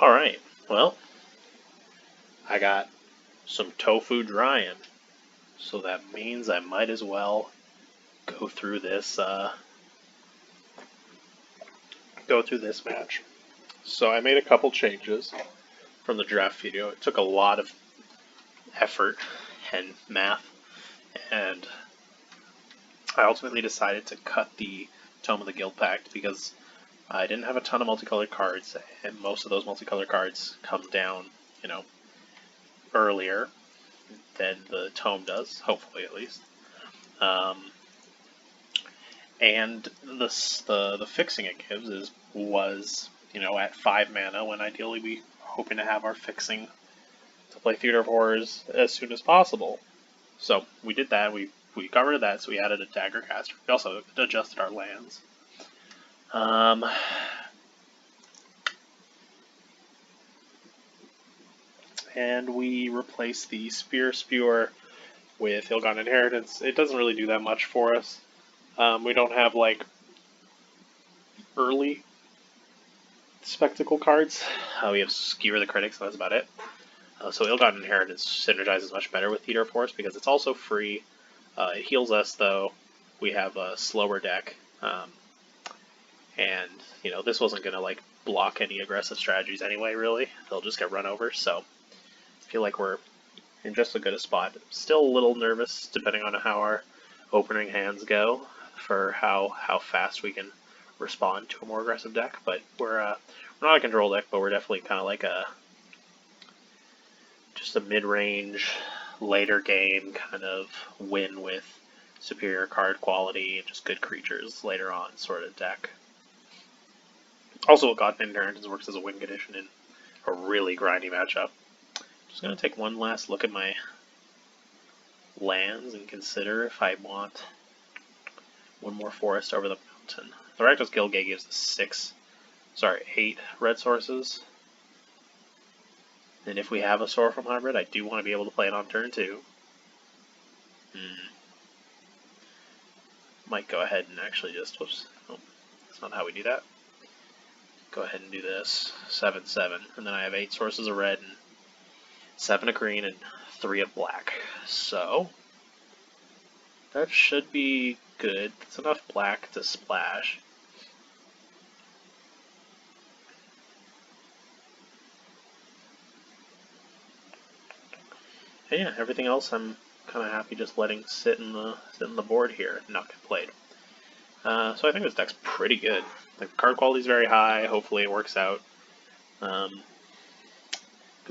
Alright, well, I got some tofu drying, so that means I might as well go through this match. So I made a couple changes from the draft video. It took a lot of effort and math, and I ultimately decided to cut the Tome of the Guild Pact because I didn't have a ton of multicolored cards, and most of those multicolored cards come down, earlier than the Tome does, hopefully at least. And the fixing it gives was at 5 mana, when ideally we hoping to have our fixing to play Theater of Horrors as soon as possible. So we did that. We got rid of that, so we added a Daggercaster. We also adjusted our lands. And we replaced the Spear Spewer with Ilgon Inheritance. It doesn't really do that much for us. We don't have early spectacle cards. We have Skewer the Critic, so that's about it. So Ilgon Inheritance synergizes much better with Theater of Horrors because it's also free. It heals us, though. We have a slower deck. And, this wasn't going to block any aggressive strategies anyway, really. They'll just get run over, so I feel like we're in just as good a spot. Still a little nervous, depending on how our opening hands go, for how fast we can respond to a more aggressive deck. But we're not a control deck, but we're definitely kind of like just a mid-range, later game kind of win with superior card quality and just good creatures later on sort of deck. Also, God Inheritance works as a win condition in a really grindy matchup. Just going to take one last look at my lands and consider if I want one more forest over the mountain. The Rakdos Guildgate gives us 8 red sources. And if we have a Sorrowful Hybrid, I do want to be able to play it on turn 2. Might go ahead and actually just, whoops, oh, that's not how we do that. Go ahead and do this, 7/7, and then I have 8 sources of red and 7 of green and 3 of black. So that should be good. It's enough black to splash. And yeah, everything else I'm kind of happy just letting sit in the board here and not get played. So I think this deck's pretty good. The card quality is very high. Hopefully it works out. Because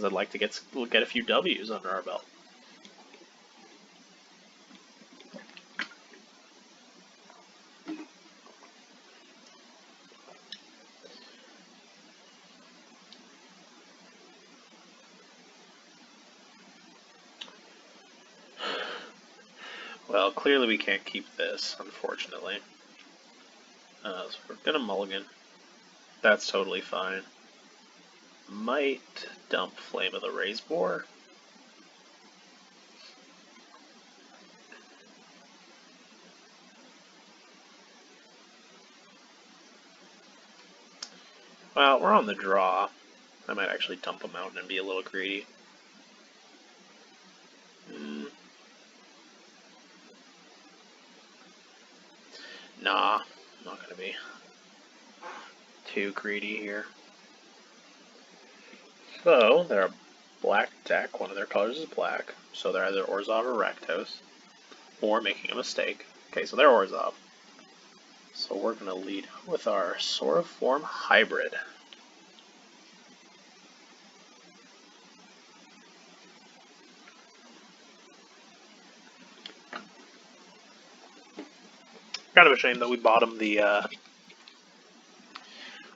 I'd like to get a few W's under our belt. Well, clearly we can't keep this, unfortunately. So we're gonna mulligan. That's totally fine. Might dump Flame of the Raised Boar. Well, we're on the draw. I might actually dump a mountain and be a little greedy. Nah, I'm not gonna be too greedy here. So, they're a black deck. One of their colors is black. So they're either Orzhov or Rakdos. Or making a mistake. Okay, so they're Orzhov. So we're going to lead with our Sorrowform Hybrid. Kind of a shame that we bottomed the,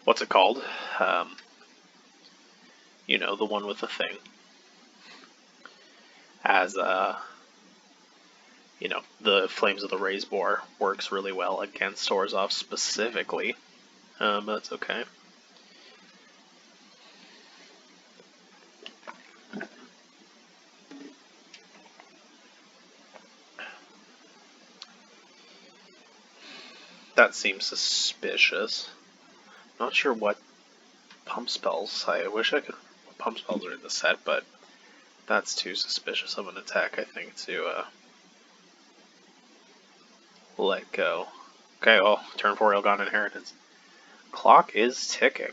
what's it called? The one with the thing. As, the Flames of the Raised Boar works really well against Orzhov specifically. But that's okay. That seems suspicious. Not sure what Pump spells. I wish I could. Pump spells are in the set, but that's too suspicious of an attack, I think, to let go. Okay, well, turn 4 Ilgon Inheritance. Clock is ticking.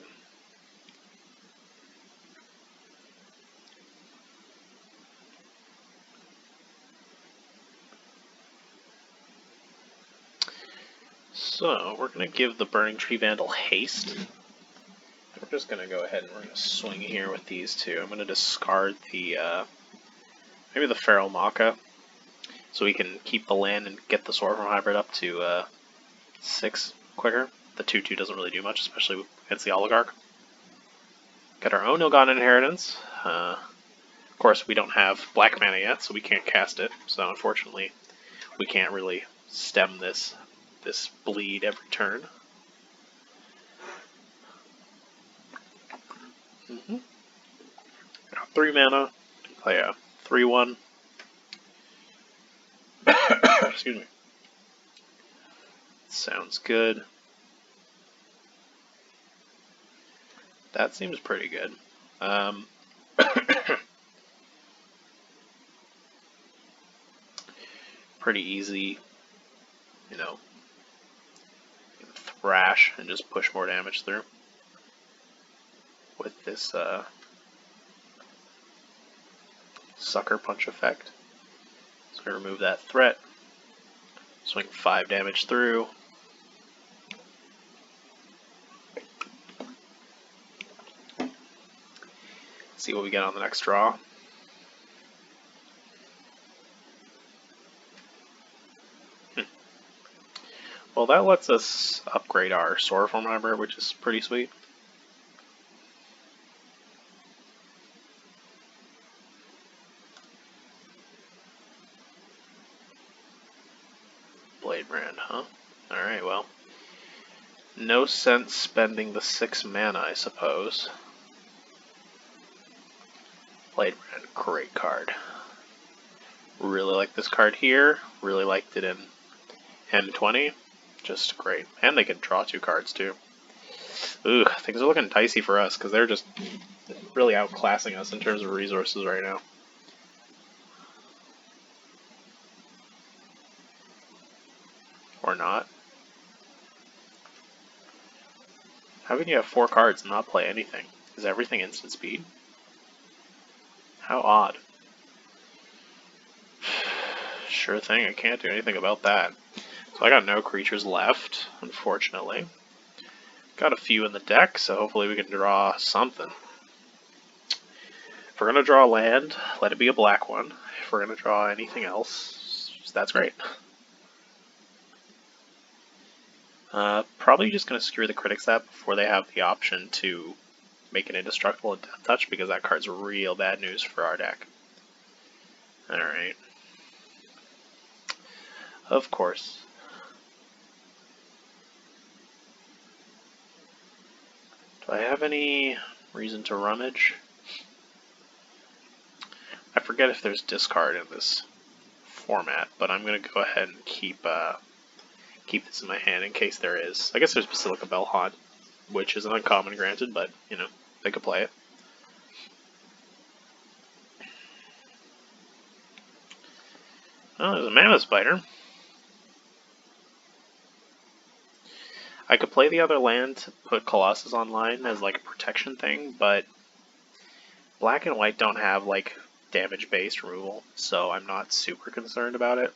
So, we're going to give the Burning Tree Vandal haste. We're just going to go ahead and we're going to swing here with these two. I'm going to discard the, maybe the Feral Maka, so we can keep the land and get the Sorform Hybrid up to 6 quicker. The 2/2 doesn't really do much, especially against the Oligarch. Got our own Ilgon Inheritance. Of course, we don't have black mana yet, so we can't cast it. So unfortunately, we can't really stem this bleed every turn. Got 3 mana. Play a 3/1. Excuse me. Sounds good. That seems pretty good. Pretty easy, you know, thrash and just push more damage through with this Sucker Punch effect. So we remove that threat, swing 5 damage through. See what we get on the next draw. Well, that lets us upgrade our Sorform Hybrid, which is pretty sweet. Blade Brand, huh? Alright, well. No sense spending the 6 mana, I suppose. Blade Brand, great card. Really like this card here. Really liked it in M20. Just great. And they can draw 2 cards too. Ooh, things are looking dicey for us because they're just really outclassing us in terms of resources right now. Or not. How can you have 4 cards and not play anything? Is everything instant speed? How odd. Sure thing, I can't do anything about that. So I got no creatures left, unfortunately. Got a few in the deck, so hopefully we can draw something. If we're going to draw land, let it be a black one. If we're going to draw anything else, that's great. Probably just going to secure the Critic Set before they have the option to make it indestructible at Death Touch, because that card's real bad news for our deck. Alright. Of course. Do I have any reason to rummage? I forget if there's discard in this format, but I'm going to go ahead and keep this in my hand in case there is. I guess there's Basilica Bellhaunt, which is an uncommon granted, but, you know, they could play it. Oh, there's a Mammoth Spider. I could play the other land to put Colossus online as like a protection thing, but black and white don't have like damage-based removal, so I'm not super concerned about it.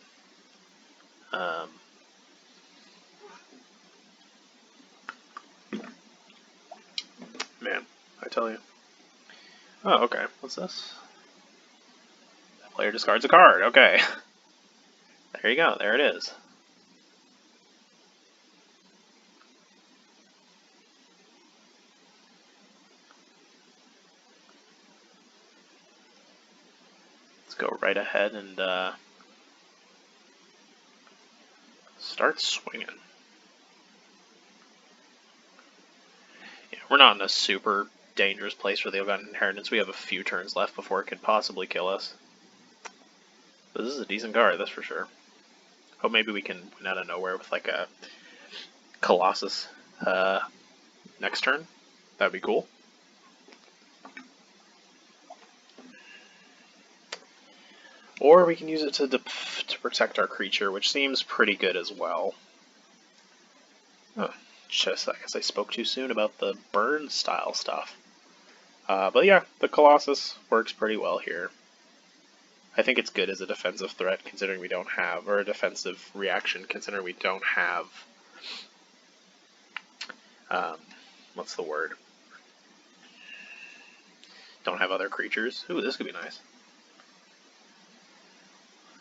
Man, I tell you. Oh, okay. What's this? That player discards a card. Okay. There you go. There it is. Let's go right ahead and start swinging. Yeah, we're not in a super dangerous place for the Ilgon Inheritance. We have a few turns left before it could possibly kill us. But this is a decent card, that's for sure. Hope maybe we can win out of nowhere with like a Colossus next turn. That'd be cool. Or we can use it to protect our creature, which seems pretty good as well. Oh, just, I guess I spoke too soon about the burn style stuff. But yeah, the Colossus works pretty well here. I think it's good as a defensive threat, considering we don't have, or a defensive reaction, considering we don't have, what's the word? Don't have other creatures. Ooh, this could be nice.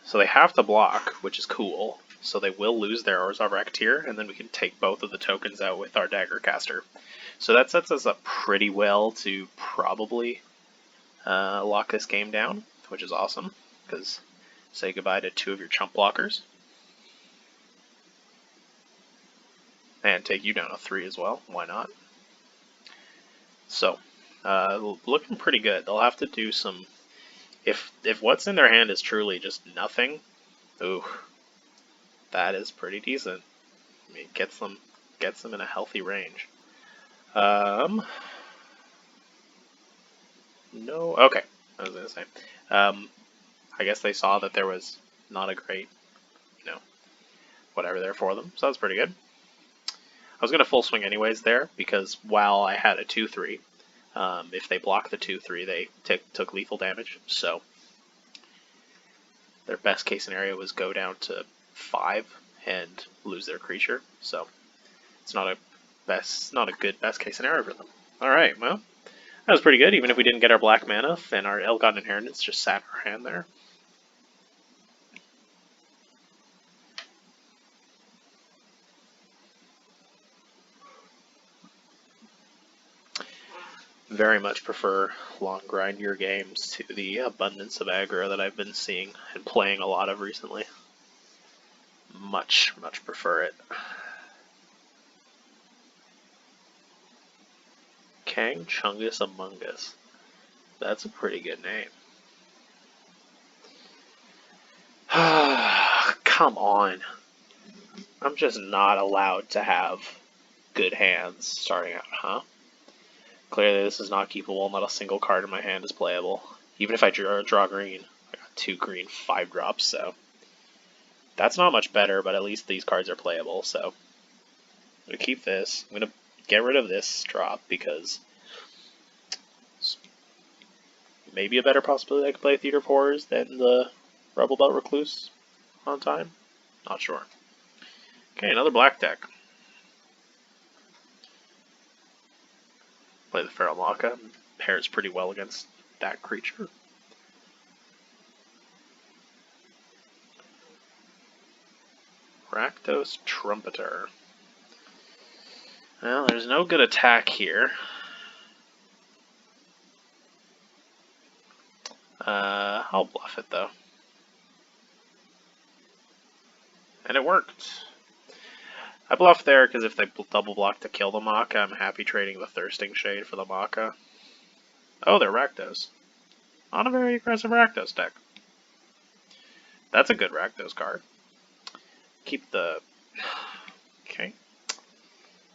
So they have to block, which is cool. So they will lose their Orzhov Raktir, and then we can take both of the tokens out with our Daggercaster. So that sets us up pretty well to probably lock this game down, which is awesome, because say goodbye to 2 of your chump blockers. And take you down to 3 as well, why not? So, looking pretty good. They'll have to do some... If what's in their hand is truly just nothing, ooh, that is pretty decent. I mean, gets them in a healthy range. No, okay, I was gonna say. I guess they saw that there was not a great, whatever there for them, so that's pretty good. I was gonna full swing anyways there, because while I had a 2/3, if they blocked the 2/3, they took lethal damage, so their best case scenario was go down to 5 and lose their creature, so it's not a good best case scenario for them. Alright, well, that was pretty good. Even if we didn't get our black mana, then our Ill-Gotten Inheritance just sat in our hand there. Very much prefer long grindier games to the abundance of aggro that I've been seeing and playing a lot of recently. Much prefer it. Kang Chungus Among Us. That's a pretty good name. Come on. I'm just not allowed to have good hands starting out, huh? Clearly this is not keepable, not a single card in my hand is playable. Even if I draw green. I got 2 green 5-drops, so... That's not much better, but at least these cards are playable, so... I'm going to keep this. I'm going to get rid of this drop, because... maybe a better possibility I could play Theater of Horrors than the Rebel Belt Recluse on time? Not sure. Okay, another black deck. Play the Feral Maka. Pairs pretty well against that creature. Rakdos Trumpeter. Well, there's no good attack here. I'll bluff it though. And it worked. I bluffed there because if they double block to kill the Maka, I'm happy trading the Thirsting Shade for the Maka. Oh, they're Rakdos. On a very aggressive Rakdos deck. That's a good Rakdos card. Keep the... okay.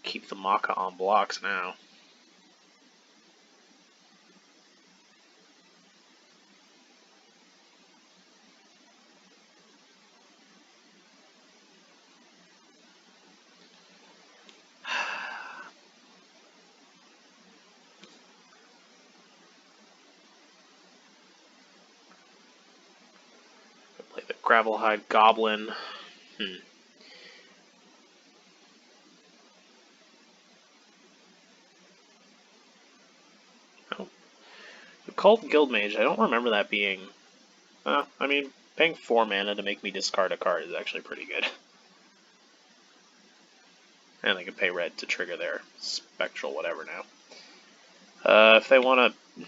Keep the Maka on blocks now. Play the Gravelhide Goblin. Oh. The Cult Guildmage, I don't remember that being... I mean, paying 4 mana to make me discard a card is actually pretty good. And they can pay red to trigger their Spectral whatever now. If they want to...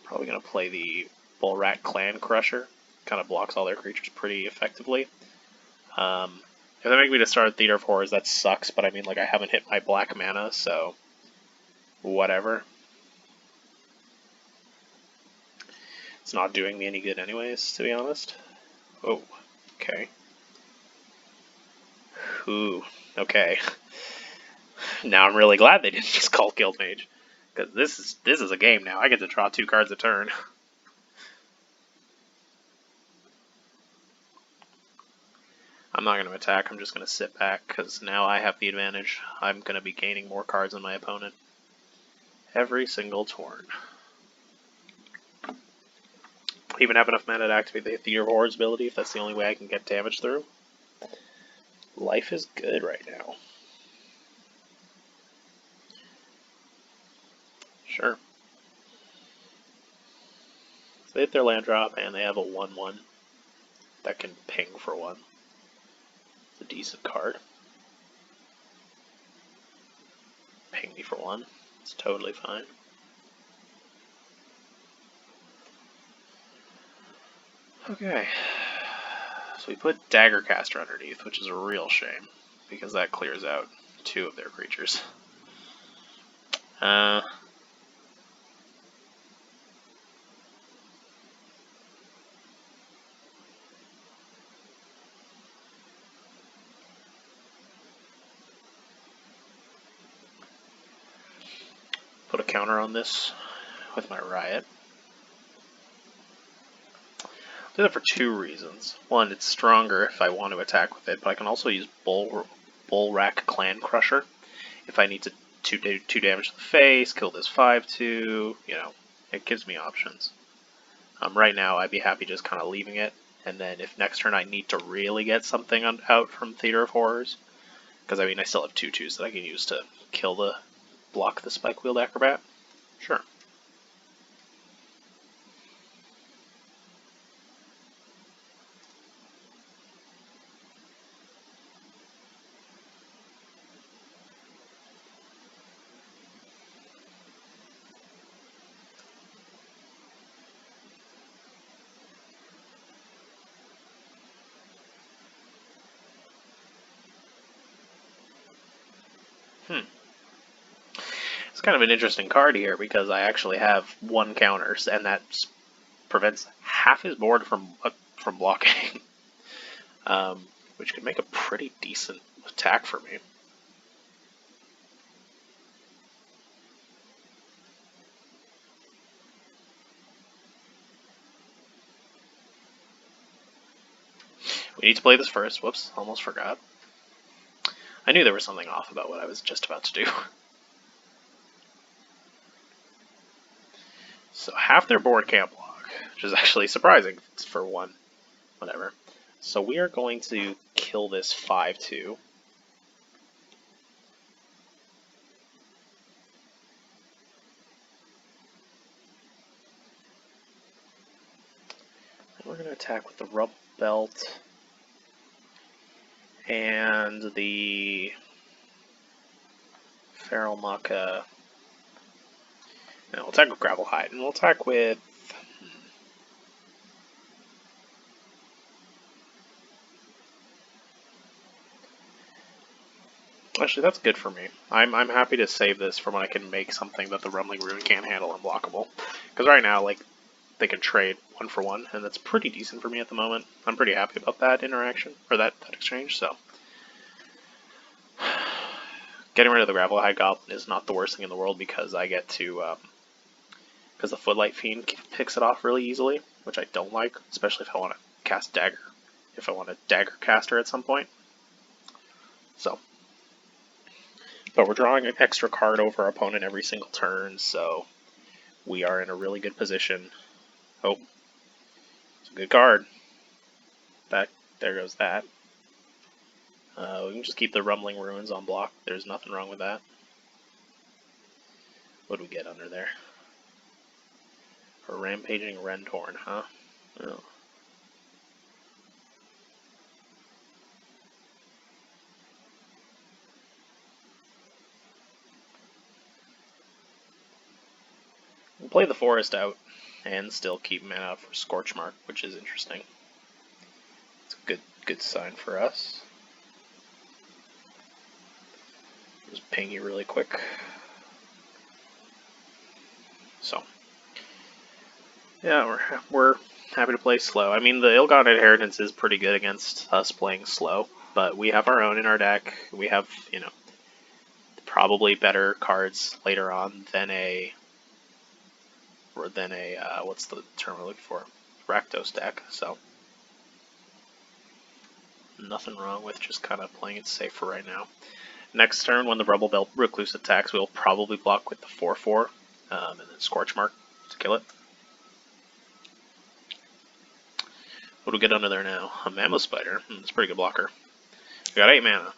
probably going to play the Bullrat Clan Crusher. Kind of blocks all their creatures pretty effectively. If they make me discard Theater of Horrors, that sucks, but I mean, like, I haven't hit my black mana, so... whatever. It's not doing me any good anyways, to be honest. Oh, okay. Ooh, okay. Now I'm really glad they didn't just call Guildmage. Because this is a game now. I get to draw 2 cards a turn. I'm not going to attack, I'm just going to sit back, because now I have the advantage. I'm going to be gaining more cards than my opponent every single turn. I even have enough mana to activate the Theater of Horrors ability if that's the only way I can get damage through. Life is good right now. Sure. So they hit their land drop, and they have a 1/1 that can ping for 1. It's a decent card. Ping me for 1. It's totally fine. Okay. So we put Daggercaster underneath, which is a real shame, because that clears out 2 of their creatures. Put a counter on this with my Riot. I do that for 2 reasons. One, it's stronger if I want to attack with it, but I can also use Bullrack Clan Crusher if I need to do 2 damage to the face, kill this 5/2, you know, it gives me options. Right now, I'd be happy just kind of leaving it, and then if next turn I need to really get something out from Theater of Horrors, because I mean I still have 2/2s that I can use to block the Spike Wheeled Acrobat. Sure. It's kind of an interesting card here because I actually have 1 counters, and that prevents half his board from blocking, which could make a pretty decent attack for me. We need to play this first. Whoops, almost forgot. I knew there was something off about what I was just about to do. So half their board can't block, which is actually surprising for 1. Whatever. So we are going to kill this 5/2. And we're going to attack with the Rubble Belt and the Feral Maca. And we'll attack with Gravel Hide, and we'll attack with... Actually, that's good for me. I'm happy to save this for when I can make something that the Rumbling Ruin can't handle unblockable. Because right now, like, they can trade 1 for 1, and that's pretty decent for me at the moment. I'm pretty happy about that interaction, or that exchange, so... Getting rid of the Gravel Hide Goblin is not the worst thing in the world because I get to... because the Footlight Fiend picks it off really easily, which I don't like, especially if I want to cast Dagger. If I want a Daggercaster at some point. So... But we're drawing an extra card over our opponent every single turn, so we are in a really good position. Oh, it's a good card. There goes that. We can just keep the Rumbling Ruins on block. There's nothing wrong with that. What do we get under there? A Rampaging Rentorn, huh? Oh. We'll play the Forest out and still keep mana out for Scorchmark, which is interesting. It's a good sign for us. Just ping you really quick. So, yeah, we're happy to play slow. I mean, the Ill-Gotten Inheritance is pretty good against us playing slow, but we have our own in our deck. We have, you know, probably better cards later on than a what's the term we're looking for? Rakdos deck. So nothing wrong with just kind of playing it safe for right now. Next turn, when the Rebel Belt Recluse attacks, we'll probably block with the 4/4, and then Scorch Mark to kill it. What do we get under there now? A Mammoth Spider. It's a pretty good blocker. We got 8 mana.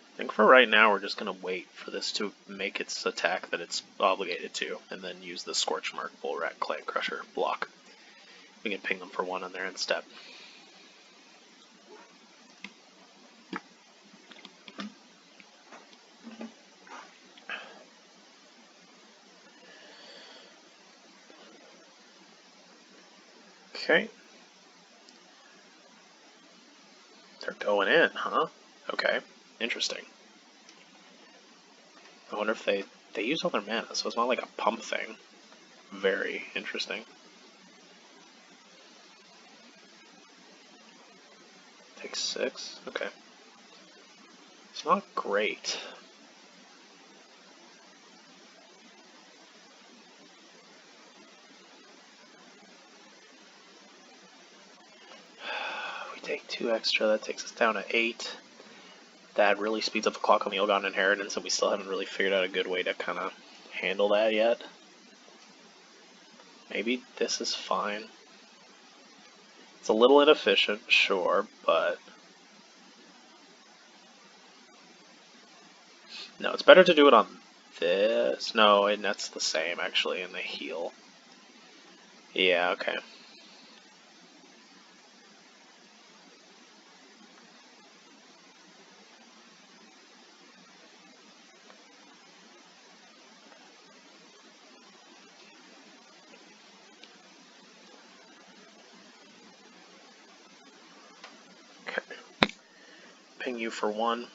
I think for right now we're just going to wait for this to make its attack that it's obligated to, and then use the Scorch Mark Bull Rat Clan Crusher block. We can ping them for 1 on their end step. Okay. They're going in, huh? Okay. Interesting. I wonder if they use all their mana, so it's not like a pump thing. Very interesting. Takes 6? Okay. It's not great. We take 2 extra, that takes us down to 8. That really speeds up the clock on the Illidan Inheritance, and we still haven't really figured out a good way to kind of handle that yet. Maybe this is fine. It's a little inefficient, sure, but... No, it's better to do it on this. No, and that's the same, actually, in the heal. Yeah, okay. Ping you for 1.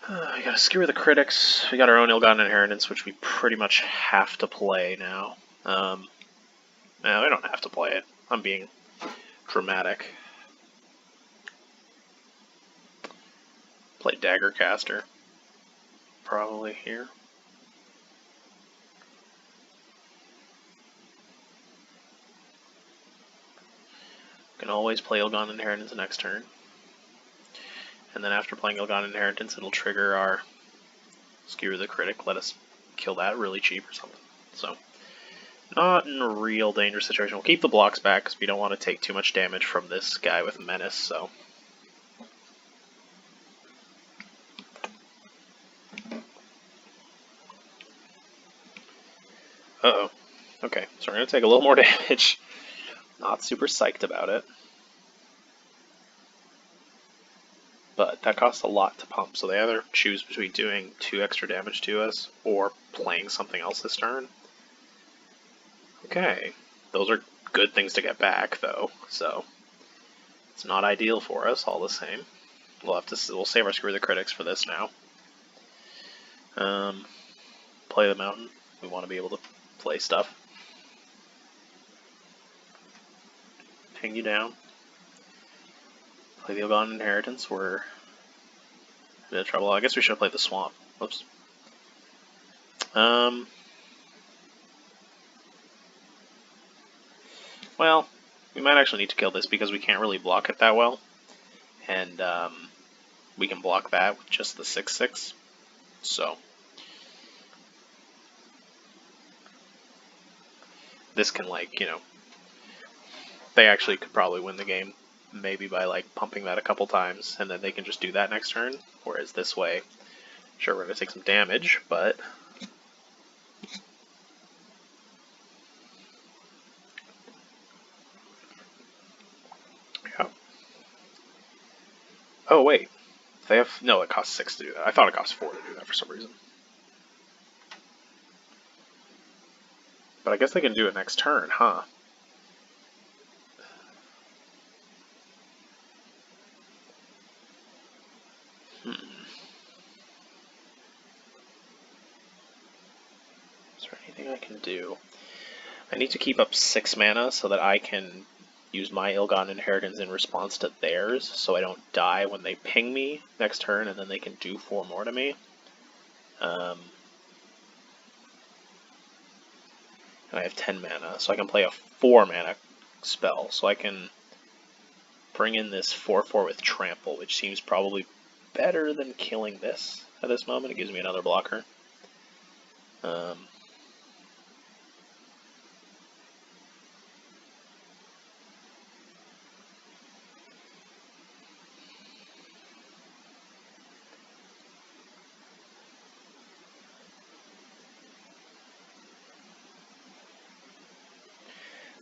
We gotta skewer the critics. We got our own Illidan Inheritance, which we pretty much have to play now. No, we don't have to play it. I'm being dramatic. Play Daggercaster. Probably here. Can always play Illidan Inheritance next turn. And then after playing Illidan Inheritance, it'll trigger our Skewer the Critic, let us kill that really cheap or something. So, not in a real dangerous situation. We'll keep the blocks back because we don't want to take too much damage from this guy with Menace, so... Uh-oh. Okay, so we're going to take a little more damage. Not super psyched about it. But that costs a lot to pump, so they either choose between doing 2 extra damage to us or playing something else this turn. Okay, those are good things to get back, though, so it's not ideal for us all the same. We'll save our Screw the Critics for this now. Play the Mountain. We want to be able to play stuff. Ping you down. Play the Illidan Inheritance. We're in a bit of trouble. I guess we should have played the Swamp. Whoops. Well, we might actually need to kill this because we can't really block it that well. And we can block that with just the 6/6. So this can, like, you know, they actually could probably win the game, maybe by like pumping that a couple times, and then they can just do that next turn. Whereas this way, sure, we're gonna take some damage, but yeah. Oh wait, they have no. It costs 6 to do that. I thought it cost 4 to do that for some reason. But I guess they can do it next turn, huh? Is there anything I can do? I need to keep up 6 mana so that I can use my ill-gotten inheritance in response to theirs, so I don't die when they ping me next turn, and then they can do 4 more to me. And I have 10 mana, so I can play a 4 mana spell, so I can bring in this 4/4 with Trample, which seems probably better than killing this at this moment. It gives me another blocker.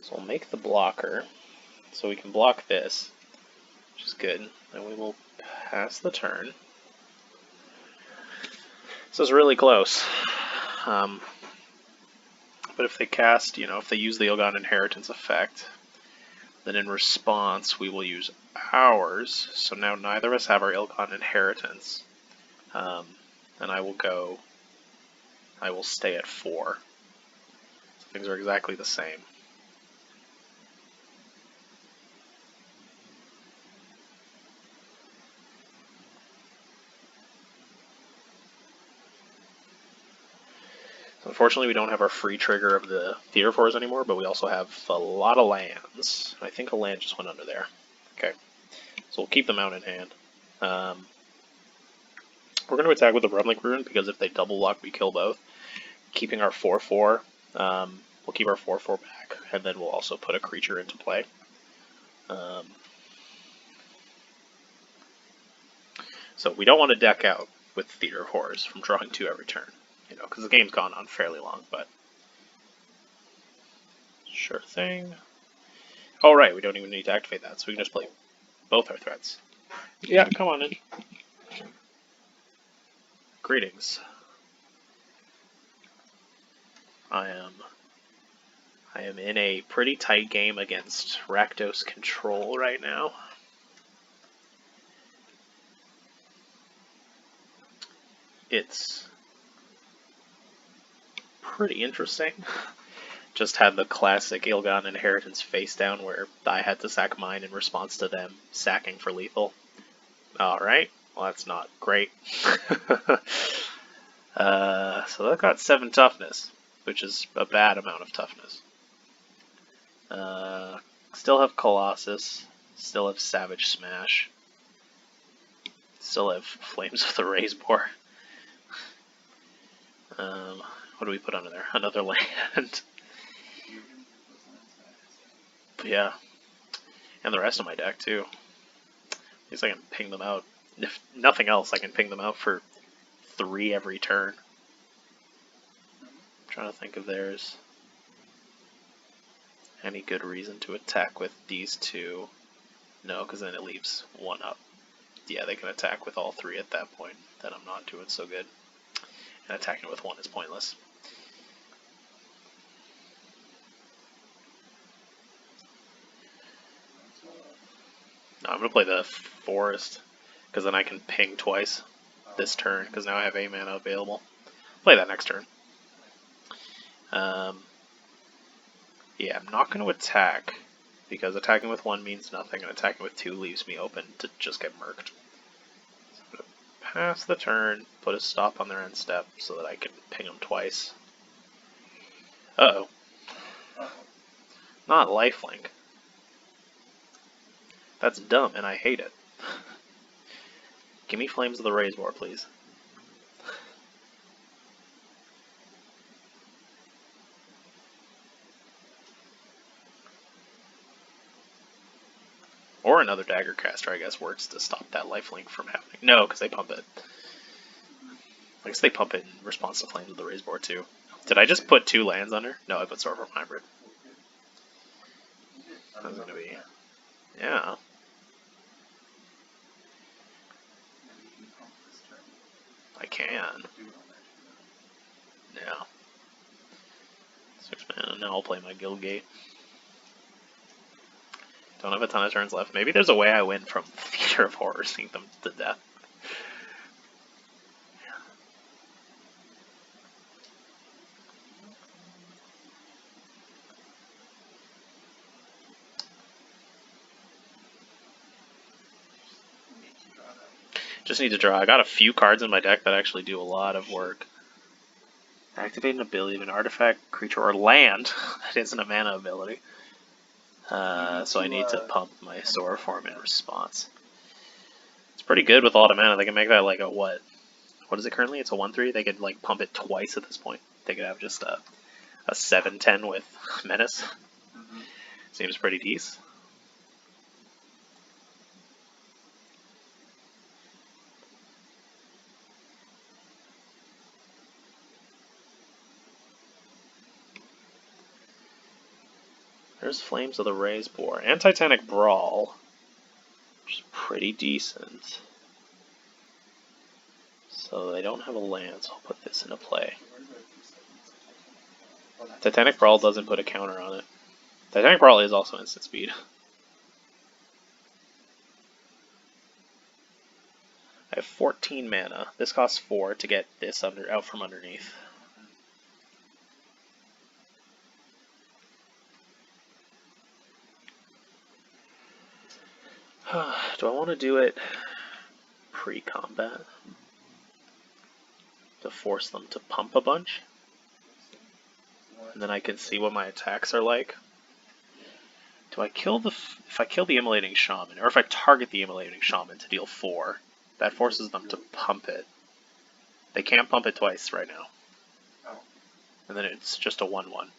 So we'll make the blocker, so we can block this, which is good. And we will pass the turn. This is really close. But if they cast, if they use the Ilgon Inheritance effect, then in response we will use ours. So now neither of us have our Ilgon Inheritance. And I will stay at 4. So things are exactly the same. Unfortunately, we don't have our free trigger of the Theater Force anymore, but we also have a lot of lands. I think a land just went under there. Okay, so we'll keep them out in hand. We're going to attack with the Ravnica Rune, because if they double block, we kill both. Keeping our 4/4, we'll keep our 4/4 back, and then we'll also put a creature into play. So we don't want to deck out with Theater Horrors from drawing 2 every turn. Because the game's gone on fairly long, but sure thing. Oh, right, we don't even need to activate that, so we can just play both our threats. Yeah, come on in. Greetings. I am in a pretty tight game against Rakdos Control right now. It's pretty interesting. Just had the classic Ilgon Inheritance face down where I had to sack mine in response to them sacking for lethal. Alright, well that's not great. So that got 7 toughness, which is a bad amount of toughness. Still have Colossus, still have Savage Smash, still have Flames of the Razebore. What do we put under there? Another land. Yeah. And the rest of my deck, too. At least I can ping them out. If nothing else, I can ping them out for 3 every turn. I'm trying to think if there's any good reason to attack with these 2. No, because then it leaves 1 up. Yeah, they can attack with all 3 at that point. Then I'm not doing so good. And attacking with 1 is pointless. No, I'm going to play the Forest, because then I can ping twice this turn, because now I have 8 mana available. Play that next turn. Yeah, I'm not going to attack, because attacking with 1 means nothing, and attacking with 2 leaves me open to just get murked. So I'm going to pass the turn, put a stop on their end step, so that I can ping them twice. Uh-oh. Not lifelink. That's dumb, and I hate it. Give me Flames of the Razebore, please. Or another Daggercaster, I guess, works to stop that lifelink from happening. No, because they pump it. I guess they pump it in response to Flames of the Razebore, too. Did I just put 2 lands under? No, I put Sorcerer Hybrid. That's gonna be... Yeah. I can. Yeah. 6 mana. Now I'll play my Guildgate. Don't have a ton of turns left. Maybe there's a way I win from Theater of Horrors, seeing them to death. Just need to draw. I got a few cards in my deck that actually do a lot of work. Activate an ability of an artifact, creature, or land that isn't a mana ability. So I need to pump my Sora form in response. It's pretty good with a lot of mana. They can make that like a what? What is it currently? It's a 1/3. They could like pump it twice at this point. They could have just a 7/10 with Menace. Seems pretty decent. There's Flames of the Raise Boar. And Titanic Brawl, which is pretty decent. So they don't have a land, so I'll put this into play. Titanic Brawl doesn't put a counter on it. Titanic Brawl is also instant speed. I have 14 mana. This costs 4 to get this out from underneath. Do I want to do it pre-combat? To force them to pump a bunch? And then I can see what my attacks are like? Do I kill if I kill the Immolating Shaman, or if I target the Immolating Shaman to deal 4, that forces them to pump it. They can't pump it twice right now. And then it's just a 1/1.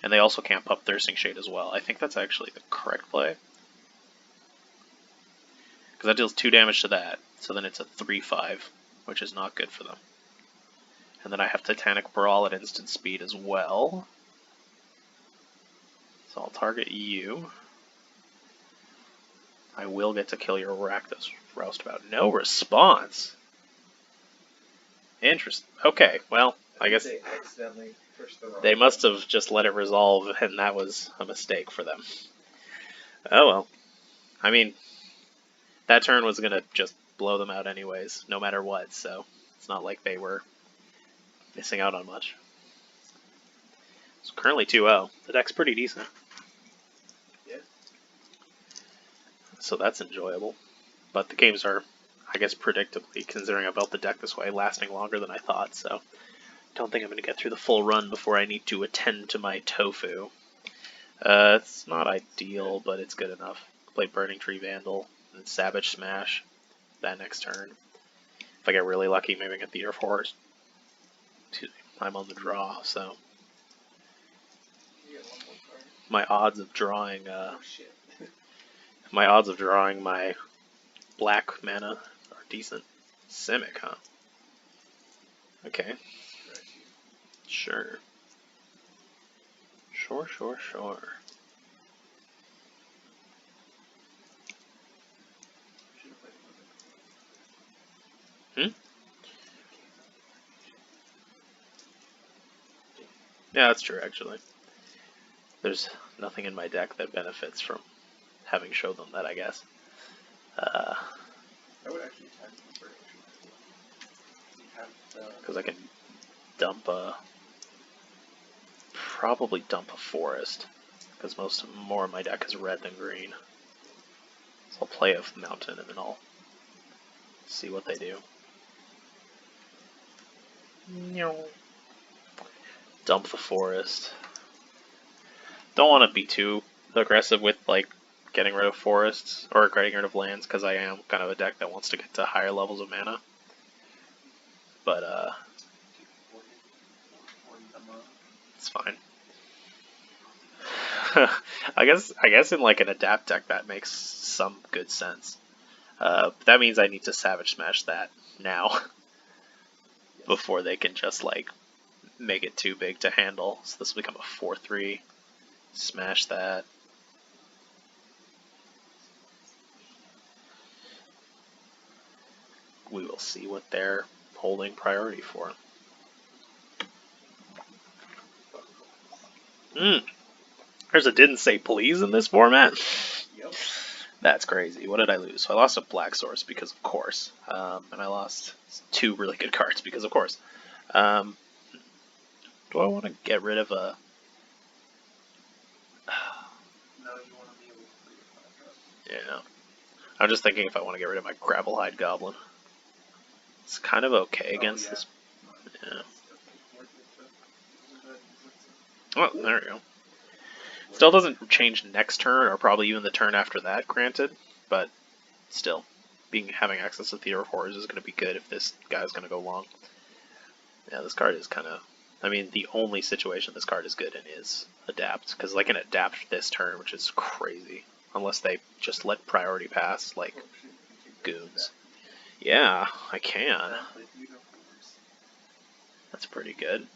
And they also can't pump Thirsting Shade as well. I think that's actually the correct play. Because that deals 2 damage to that, so then it's a 3/5, which is not good for them. And then I have Titanic Brawl at instant speed as well. So I'll target you. I will get to kill your Rakdos Roustabout. No response! Interesting. Okay, well, I guess they must have just let it resolve, and that was a mistake for them. Oh well. I mean, that turn was going to just blow them out anyways, no matter what, so it's not like they were missing out on much. So currently 2-0. The deck's pretty decent. Yeah. So that's enjoyable. But the games are, I guess, predictably, considering I built the deck this way, lasting longer than I thought, so don't think I'm going to get through the full run before I need to attend to my tofu. It's not ideal, but it's good enough. Play Burning Tree Vandal and Savage Smash that next turn. If I get really lucky, maybe I get Theater Forest. I'm on the draw, so my odds of drawing my black mana are decent. Simic, huh? Okay. Sure. Sure. Yeah, that's true, actually. There's nothing in my deck that benefits from having showed them that, I guess. I would actually attack the Burning Tree. Because I can dump probably dump a forest. Because more of my deck is red than green. So I'll play a mountain and then I'll see what they do. Dump the forest. Don't want to be too aggressive with like getting rid of forests or getting rid of lands, because I am kind of a deck that wants to get to higher levels of mana. But it's fine. I guess in like an adapt deck that makes some good sense. That means I need to Savage Smash that now before they can just like make it too big to handle. So this will become a 4/3. Smash that. We will see what they're holding priority for. There's a didn't say please in this format. Yep. That's crazy. What did I lose? So I lost a Black Source because of course. And I lost 2 really good cards because of course. Do I want to get rid of a... No, you want to be able to Yeah. I'm just thinking if I want to get rid of my Gravelhide Goblin. It's kind of okay against this. Yeah. Well, there we go. Still doesn't change next turn, or probably even the turn after that, granted. But still, having access to Theater of Horrors is going to be good if this guy's going to go long. Yeah, this card is kind of... I mean, the only situation this card is good in is Adapt, because they can adapt this turn, which is crazy. Unless they just let priority pass, like goons. Yeah, I can. That's pretty good.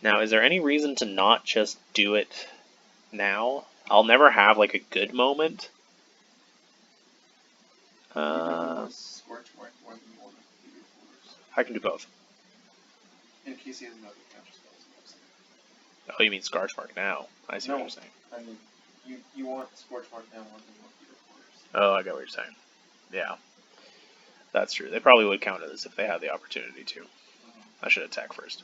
Now, is there any reason to not just do it now? I'll never have, like, a good moment. I can do both. In case he has no counter spells. Oh, you mean Scorch Mark now? I see what you're saying. I mean, you want Scorch Mark now more than you want Theater of Horrors. Oh, I get what you're saying. Yeah. That's true. They probably would counter this if they had the opportunity to. I should attack first.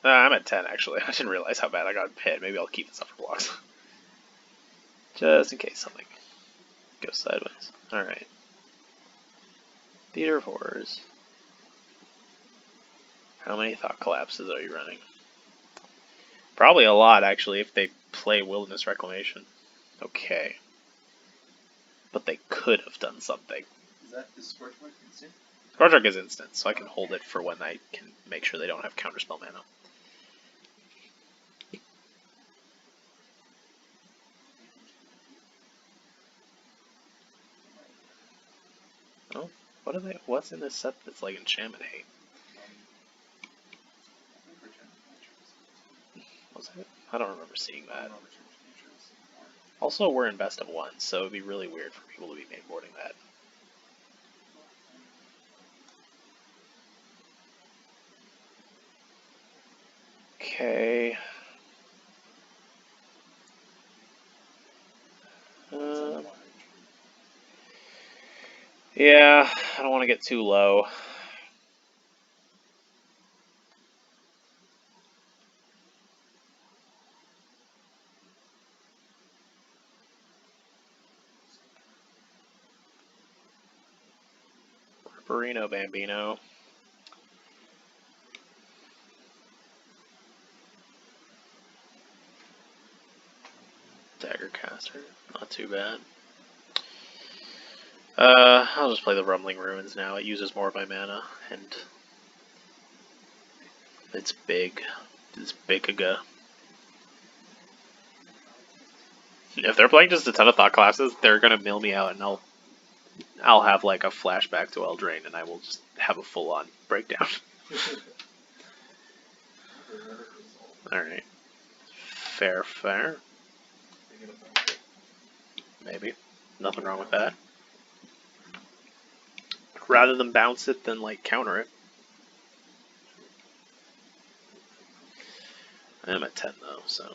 I'm at 10, actually. I didn't realize how bad I got hit. Maybe I'll keep this up for blocks. Just in case something goes sideways. Alright. Theater of Horrors. How many Thought Collapses are you running? Probably a lot, actually, if they play Wilderness Reclamation. Okay. But they could have done something. Is Scorch Mark instant? Scorch Mark is instant, so I can hold it for when I can make sure they don't have counterspell mana. Oh, what's in this set that's like Enchantment Hate? Was it? I don't remember seeing that. Also, we're in best of one, so it'd be really weird for people to be mainboarding that. Okay. Yeah, I don't want to get too low. Barino Bambino. Daggercaster, not too bad. I'll just play the Rumbling Ruins now. It uses more of my mana, and it's big. It's bigaga. If they're playing just a ton of Thought Classes, they're gonna mill me out, and I'll have like a flashback to Eldraine, and I will just have a full-on breakdown. Alright. Fair. Maybe. Nothing wrong with that. Rather than bounce it, than like counter it. I'm at 10 though, so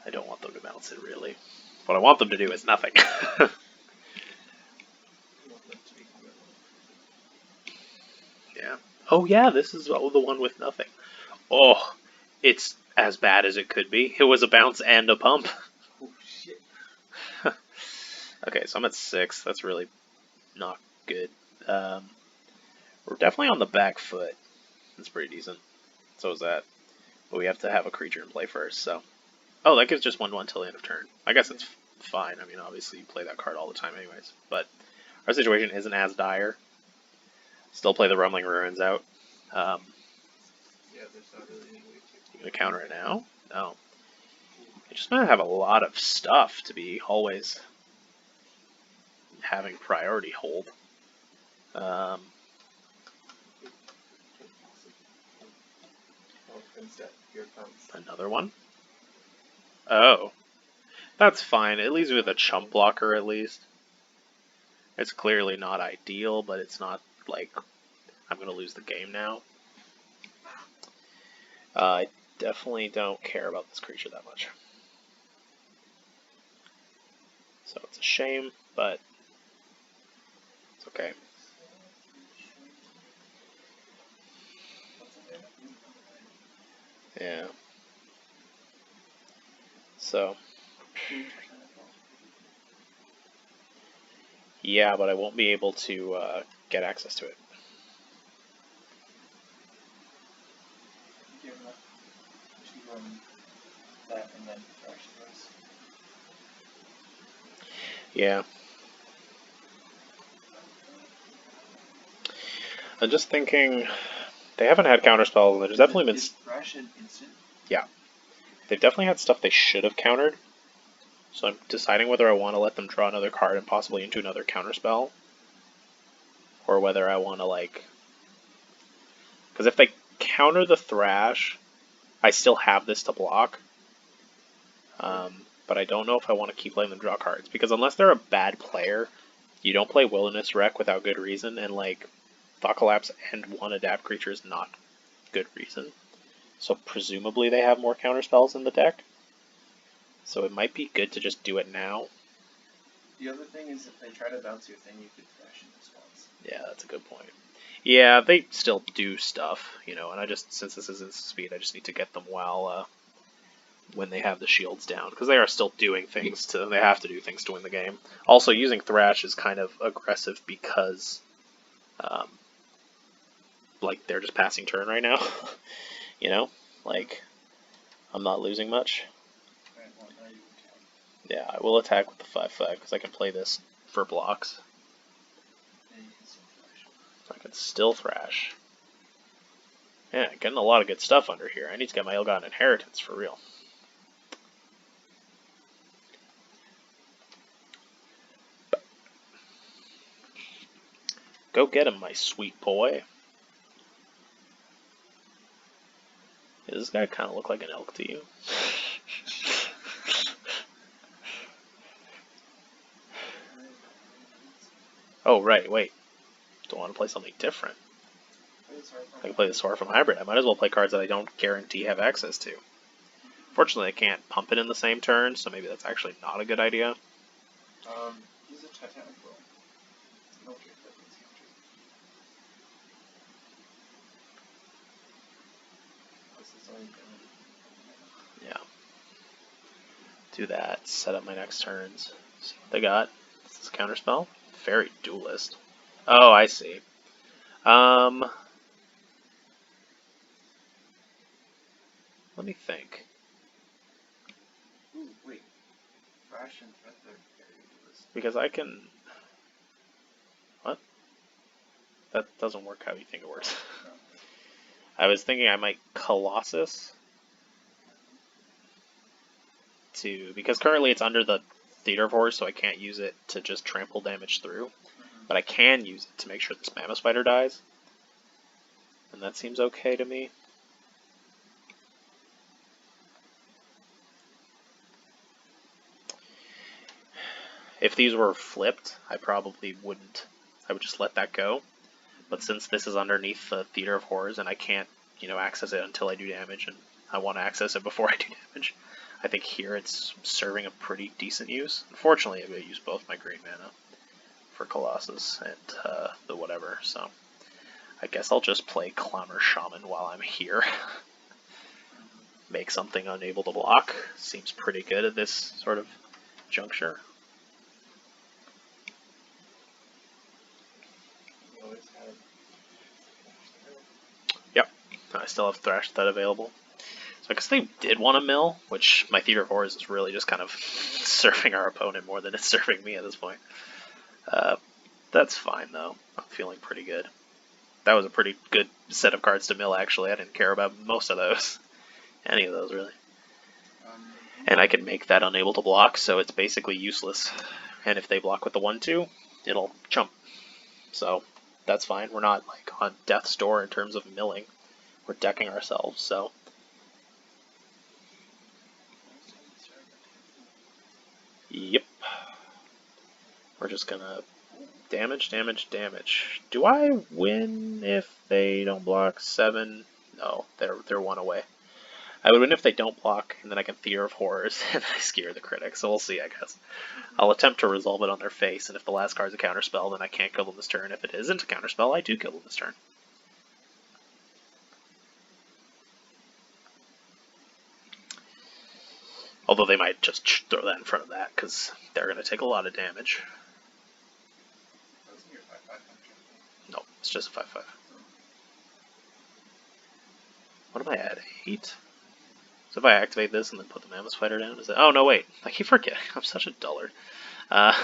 I don't want them to bounce it really. What I want them to do is nothing. Yeah. Oh yeah, this is the one with nothing. Oh, it's as bad as it could be. It was a bounce and a pump. Oh shit. Okay, so I'm at 6. That's really not good. We're definitely on the back foot. That's pretty decent. So is that. But we have to have a creature in play first, so. Oh, that gives just 1/1 till the end of turn. I guess it's fine. I mean, obviously you play that card all the time anyways. But our situation isn't as dire. Still play the Rumbling Ruins out. Yeah, there's not really any way You gonna counter it now? No. You just gonna have a lot of stuff to be always having priority hold. Instead, here comes Another one? Oh. That's fine. It leaves me with a chump blocker at least. It's clearly not ideal, but it's not like I'm going to lose the game now. I definitely don't care about this creature that much. So it's a shame, but it's okay. Yeah. So, yeah, but I won't be able to get access to it. Yeah. I'm just thinking, they haven't had counterspells, and there's definitely been... Thrash an instant? Yeah. They've definitely had stuff they should have countered. So I'm deciding whether I want to let them draw another card and possibly into another counterspell. Or whether I want to, like... Because if they counter the Thrash, I still have this to block. But I don't know if I want to keep letting them draw cards. Because unless they're a bad player, you don't play Wilderness Wreck without good reason. And, like, Thought Collapse and one Adapt creature is not good reason. So presumably they have more counterspells in the deck. So it might be good to just do it now. The other thing is if they try to bounce your thing, you could thrash in response. Yeah, that's a good point. Yeah, they still do stuff, you know, and I just, since this is instant speed, I just need to get them while, when they have the shields down, because they are still doing things to, they have to do things to win the game. Also, using Thrash is kind of aggressive because, like, they're just passing turn right now, you know, like, I'm not losing much. Right, well, now you attack. Yeah, I will attack with the 5/5 because I can play this for blocks. And you can still thrash. I can still Thrash. Yeah, getting a lot of good stuff under here. I need to get my Ill-Gotten Inheritance for real. Go get him, my sweet boy. Does this guy kind of look like an elk to you? Oh, right, wait. Don't want to play something different. I can play the Sword from Hybrid. I might as well play cards that I don't guarantee have access to. Fortunately, I can't pump it in the same turn, so maybe that's actually not a good idea. Use a Titanic roll. I don't care if that means country. Yeah. Do that, set up my next turns. See what they got. This is Counterspell. Fairy Duelist. Oh, I see. Let me think. Ooh, wait. Thrash and Feather Fairy Duelist. Because I can... What? That doesn't work how you think it works. No. I was thinking I might Colossus to... Because currently it's under the Theater of Horrors, so I can't use it to just trample damage through. But I can use it to make sure this Mammoth Spider dies. And that seems okay to me. If these were flipped, I probably wouldn't. I would just let that go. But since this is underneath the Theater of Horrors and I can't, you know, access it until I do damage, and I want to access it before I do damage, I think here it's serving a pretty decent use. Unfortunately, I'm going to use both my green mana for Colossus and the whatever, so I guess I'll just play Clamor Shaman while I'm here. Make something unable to block. Seems pretty good at this sort of juncture. Yep, I still have Thrash that available. So I guess they did want a mill, which my Theater of Horrors is really just kind of serving our opponent more than it's serving me at this point. That's fine, though. I'm feeling pretty good. That was a pretty good set of cards to mill, actually. I didn't care about most of those. Any of those, really. And I can make that unable to block, so it's basically useless. And if they block with the 1/2, it'll jump. So that's fine. We're not like on death's door in terms of milling. We're decking ourselves, so... Yep. We're just gonna damage, damage, damage. Do I win if they don't block 7? No, they're 1 away. I would win if they don't block, and then I can Theater of Horrors, and I scare the critic, so we'll see, I guess. I'll attempt to resolve it on their face, and if the last card's a counterspell, then I can't kill them this turn. If it isn't a counterspell, I do kill them this turn. Although they might just throw that in front of that, because they're going to take a lot of damage. Wasn't your 5/5 No, it's just a 5/5. What am I at? 8? So if I activate this and then put the Mammoth Spider down, is it? Oh no, wait! I keep forgetting. I'm such a dullard. Yeah,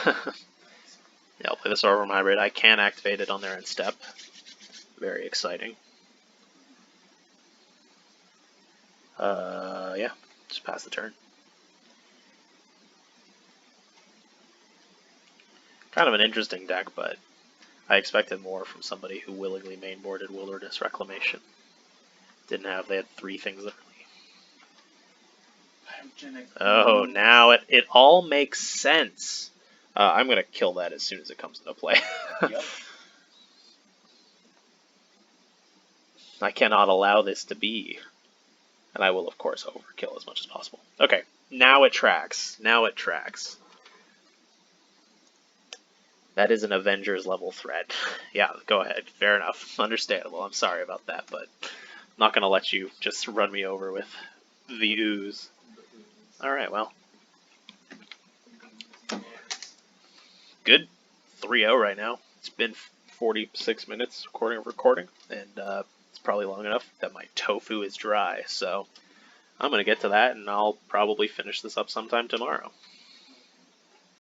I'll play the Sorghum Hybrid. I can activate it on their end step. Very exciting. Yeah, just pass the turn. Kind of an interesting deck, but I expected more from somebody who willingly mainboarded Wilderness Reclamation. They had 3 things early. Oh, now it all makes sense. I'm going to kill that as soon as it comes into play. Yep. I cannot allow this to be. And I will, of course, overkill as much as possible. Okay, now it tracks. Now it tracks. That is an Avengers level threat. Yeah, go ahead. Fair enough. Understandable. I'm sorry about that, but I'm not going to let you just run me over with the ooze. Alright, well. Good. 3-0 right now. It's been 46 minutes recording, and it's probably long enough that my tofu is dry, so I'm going to get to that, and I'll probably finish this up sometime tomorrow.